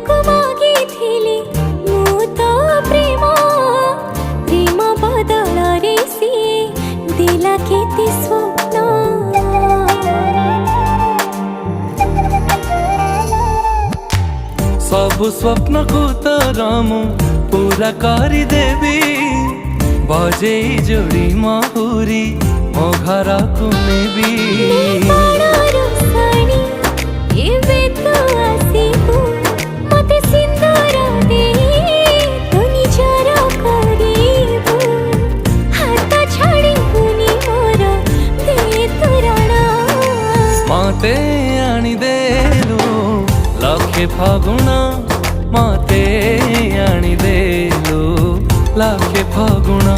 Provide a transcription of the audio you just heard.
को मागी थिली मु तो प्रेम प्रेम बदल रे सी दिला केते स्वप्न सबु स्वप्न को तोरा मु पूरा करी देवी बजे जोड़ी महुरी मो घर को नेबी मते आनी देलु लखे फागुना मते आनी देलु लखे फागुना।